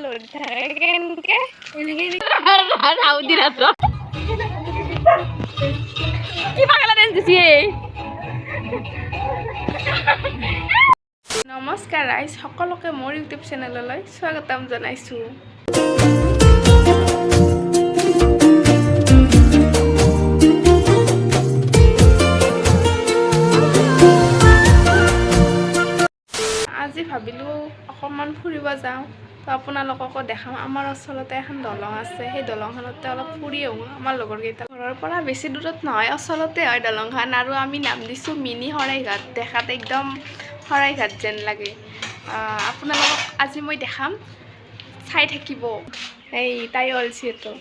লৰি থাকে কেনেকে কি পাগলা ডেন্স দিছে নমস্কাৰ ৰাইজ সকলোকে মোৰ ইউটিউব চেনেললৈ স্বাগতম জনাইছোঁ। আজি ভাবিলোঁ অকণমান ফুৰিব যাওঁ, তো আপোনালোককো দেখাম। আমাৰ ওচৰতে এখন দলং আছে, সেই দলংখনতে অলপ ফুৰি আহোঁ আমাৰ লগৰকেইটা। ঘৰৰ পৰা বেছি দূৰত নহয়, ওচৰতে হয় দলংখন। আৰু আমি নাম দিছোঁ মিনি শৰাইঘাট। দেখাত একদম শৰাইঘাট যেন লাগে। আপোনালোকক আজি মই দেখাম, চাই থাকিব। এই তাই ওলছি এইটো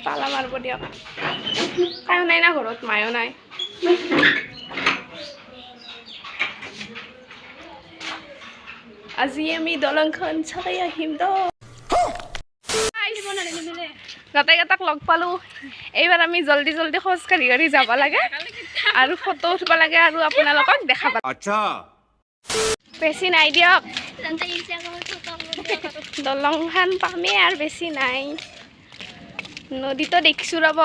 তালা মাৰিব দিয়ক। কায়ো নাই না ঘৰত, মায়ো নাই। আজি আমি দলংখন চাই আহিম দ। গোটেইকেইটাক লগ পালোঁ। এইবাৰ আমি জলদি জলদি খোজ কাঢ়ি কাঢ়ি যাব লাগে আৰু ফটো উঠিব লাগে আৰু আপোনালোকক দেখাব। বেছি নাই দিয়ক, দলংখন পামেই আৰু বেছি নাই। নদীতো দেখিছোঁ ৰ'ব।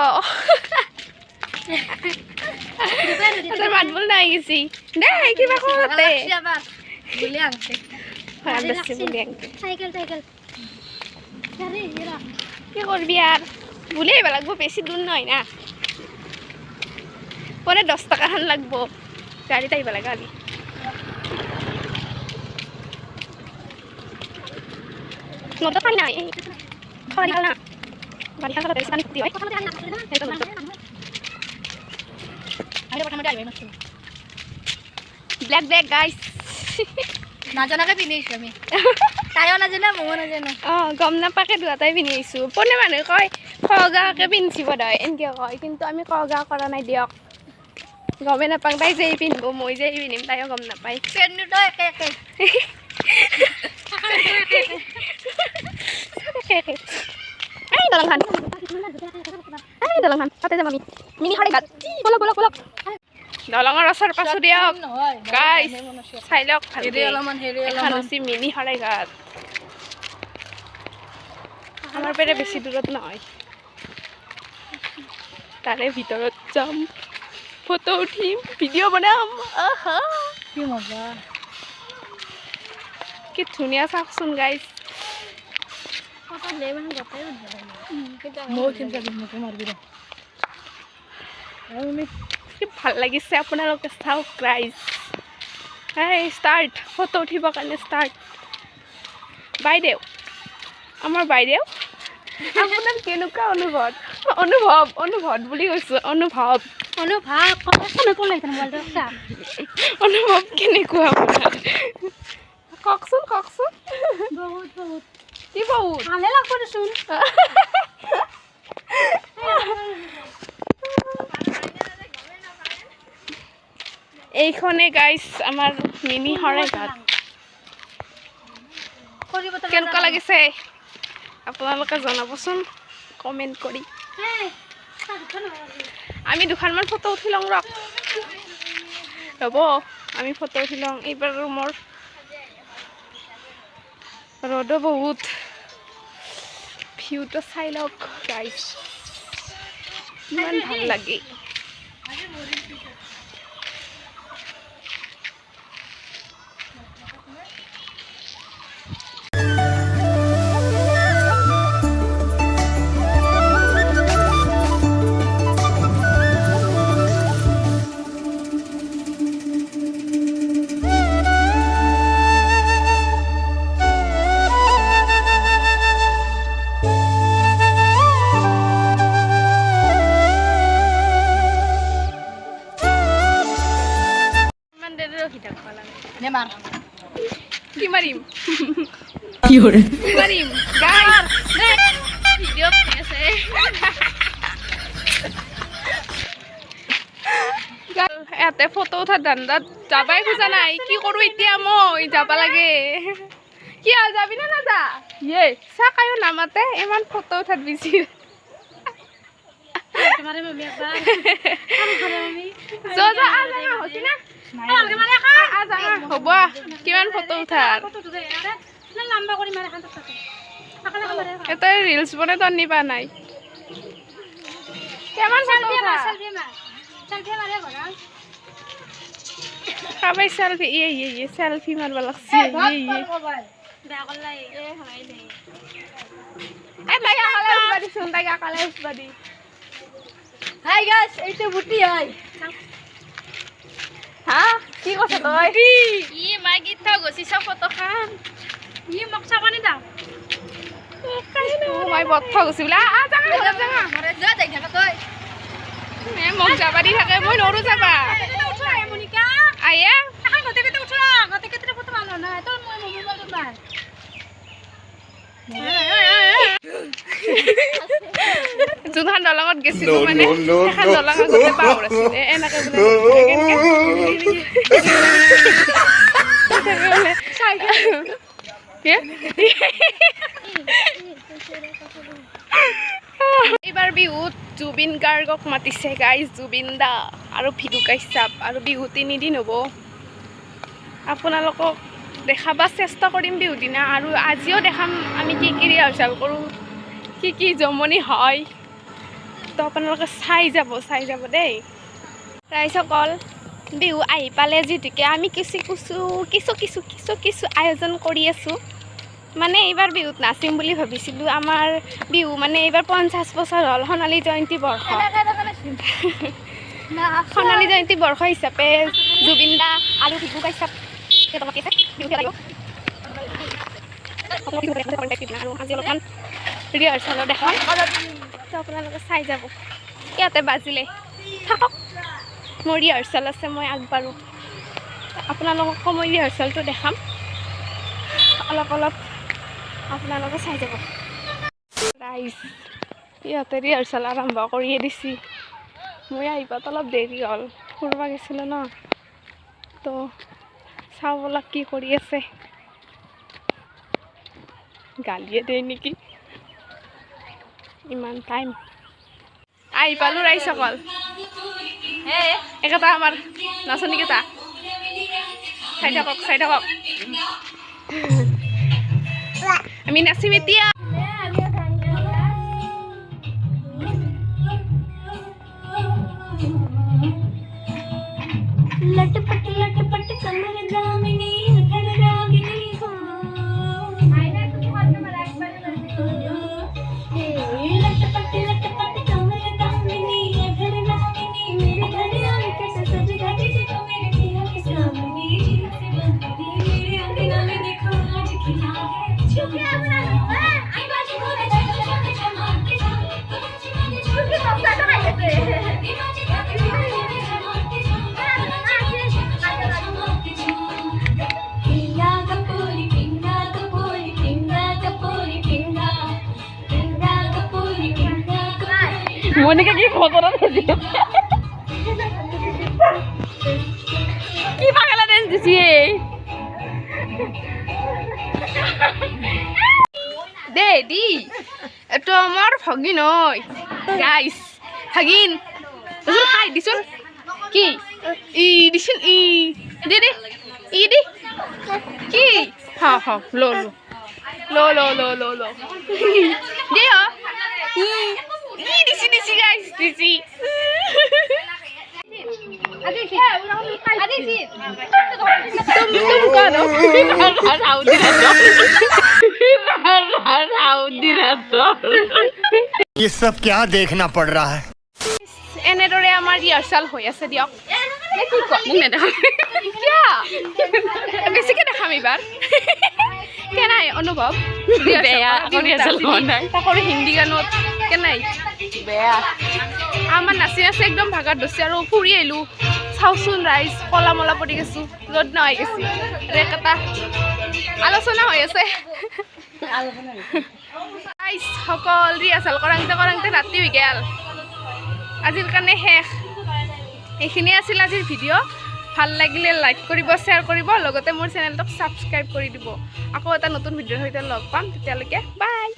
মাত বোল নাই গেছি দেই কিবা কৰোঁতে কি করবি আর ভুলে আহিব লাগবো, বেশি দূর নয় না। পরে 10 টাকা খান লাগবো, গাড়িত আহিব লাগে। আমি নদীত পানি নাই, না বাড়ি থাকা পানি ফুটি হয়। ব্ল্যাক ব্ল্যাক গাইস নাজানাকে পিন্ধিছোঁ আমি। তাইও নাজানে ময়ো নাজানো। গম নাপাকে দুটাই পিন্ধি আহিছোঁ। পনে মানুহে কয় কগাকে পিন্ধিব দয় এনেকৈ কয়, কিন্তু আমি কগা কৰা নাই দিয়ক। গমেই নাপাওঁ তাই যে পিন্ধিব, মই যে পিন্ধিম তাইও গম নাপায়। পেণ্টটো একে একে এই দলংখন, এই দলংখন তাতে যাম আমি। মিনি শৰাইঘাট, বলক বলক বলক। দলঙৰ ওচৰ পাছোঁ দিয়ক গাইছ, চাই লওক ভালকৈ। এখন হৈছে মিনি শৰাইঘাট। আমাৰ পেৰে বেছি দূৰত নহয়, তাৰে ভিতৰত যাম, ফটো উঠিম, ভিডিঅ' বনাম। কি মজা, কি ধুনীয়া চাওকচোন গাইছ। কি ভাল লাগিছে, আপোনালোকে চাওক গাইছ। এই ষ্টাৰ্ট, ফটো উঠিবৰ কাৰণে ষ্টাৰ্ট। বাইদেউ, আমাৰ বাইদেউ, আপোনাৰ কেনেকুৱা অনুভৱ? অনুভৱ বুলি কৈছোঁ, অনুভৱ কেনেকুৱা আপোনাৰ? কওকচোন কওকচোন। কি বহুত ভালে লাগব দেচোন। এইখনে গাইছ আমাৰ মিনি শৰাইঘাট। কেনেকুৱা লাগিছে আপোনালোকে জনাবচোন কমেণ্ট কৰি। আমি দুখনমান ফটো উঠি লওঁ ৰ'ব, আমি ফটো উঠি লওঁ। এইবাৰ মোৰ ৰ'দো বহুত, ভিউটো চাই লওক গাইছ, ইমান ভাল লাগে। কি মাৰিম মাৰিম গাইছ, ভিডিঅ' বনাই আছে। ইয়াতে ফটো উঠাৰ ধান্দাত যাবাই খোজা নাই, কি কৰোঁ এতিয়া? মই যাব লাগে। কি হ'ল, যাবি নে নাযা? ইয়ে চাকায়ো নামাতে, ইমান ফটো উঠাত বিজি। হ'ব কিমান ফটো উঠাৰ এটা ৰিলছ বনাই তো নিবা নাই কেমন কাবাই সেলফি ইয়ে সেলফি মারবা লাগছে ইয়ে তাই আকালে উঠবা দিছোন তাই আকালে উঠবা দি হাই গাইস এইটো বুটি হয় হা কি কথা তই ই মাই গীত থাও গছি সব ফটো খান ই মোক চাবানি দাও মই বথ গৈছি বোলে জাগা মরে যা দেখ না তুই মোক যাবা দি থাকে মই নৰো যাবা উঠা মনিকা আয়া এখন গতে গতে উঠা গতে গতে ফটো মানো না তো মই মোবাইল মার যোনখন দলঙত গেছিলো মানে সেইখন দলঙত গোটেই পাহৰ আছিলে এনেকে এইবাৰ বিহুত জুবিন গাৰ্গক মাতিছে গাইজ জুবিন দা আৰু ভিদু কাশ্যপ আৰু বিহু 3 দিন হ'ব আপোনালোকক দেখাব চেষ্টা কৰিম বিহু দিনা আৰু আজিও দেখাম আমি কি কি ৰিহাৰ্চেল কৰোঁ কি জমনি হয় তো আপোনালোকে চাই যাব দেই ৰাইজসকল বিহু আহি পালে যিহেতুকে আমি কিছু আয়োজন কৰি আছোঁ মানে এইবাৰ বিহুত নাচিম বুলি ভাবিছিলোঁ আমাৰ বিহু মানে এইবাৰ 50 বছৰ হ'ল সোণালী জয়ন্তী বৰ্ষ সোণালী জয়ন্তী বৰ্ষ হিচাপে জুবিন দা আৰু ভিদু কাশ্যপ আৰু আজি অলপমান ৰিহাৰ্চেলো দেখাম তো আপোনালোকে চাই যাব ইয়াতে বাজিলে থাকক মোৰ ৰিহাৰ্চেল আছে মই আগবাঢ়োঁ আপোনালোককো মই ৰিহাৰ্চেলটো দেখাম অলপ আপোনালোকে চাই যাব ৰাইজ ইয়াতে ৰিহাৰ্চেল আৰম্ভ কৰিয়ে দিছি মই আহিবাত অলপ দেৰি হ'ল ফুৰিব গৈছিলোঁ ন তো চাওঁ ব'লা কি কৰি আছে গালিয়ে দিয়ে নেকি ইমান টাইম আহি পালোঁ ৰাইজসকল একেটা আমাৰ নাচনীকেইটা চাই থাকক আমি নাচিম এতিয়া लटपट लटपट कमर दामिनी घर रागिनी हो लटपट लटपट कमर दामिनी घर रागिनी मेरे घर आए कैसे सज धज तो मेरे पिया के सामने मेरे अंगना में देखो आज खिला है छुपे अपना आई बाजी को ले जाओ जाके जमात के जाओ छुपे अपना तो आए थे बाजी का মনিকা কি খবর কি পাগলা ডেন্স দিছি দে দি এটো আমার ভগিন হয় গাইস ভাগিন তোর খাই দিছুন কি ই দিছুন ই দে দে ই দি কি হা লো দে হা দিছি গাইস দিছি तुम करो ये सब क्या देखना पड़ रहा है এনেদৰে আমাৰ ৰিহাৰ্চেল হৈ আছে দিয়ক কি কয় মোক নেদেখাম বেছিকৈ দেখাম এইবাৰ কেনাই অনুভৱ বেয়া তাকৰো হিন্দী গানত কেনাই বেয়া আমাৰ নাচি একদম ভাগাত ধৰিছে আৰু ফুৰি আহিলোঁ চাওচোন ৰাইজ কলা মলা পৰি গৈছোঁ য'ত নহয় গৈছে ৰেক এটা আলোচনা হৈ আছে ৰাইজ সকল ৰিহাৰ্চেল কৰাংতে ৰাতি হৈ গ'ল আজিৰ কাৰণে শেষ এইখিনিয়ে আছিল আজিৰ ভিডিঅ' ভাল লাগিলে লাইক কৰিব শ্বেয়াৰ কৰিব লগতে মোৰ চেনেলটোক ছাবস্ক্ৰাইব কৰি দিব আকৌ এটা নতুন ভিডিঅ'ৰ সৈতে লগ পাম তেতিয়ালৈকে বাই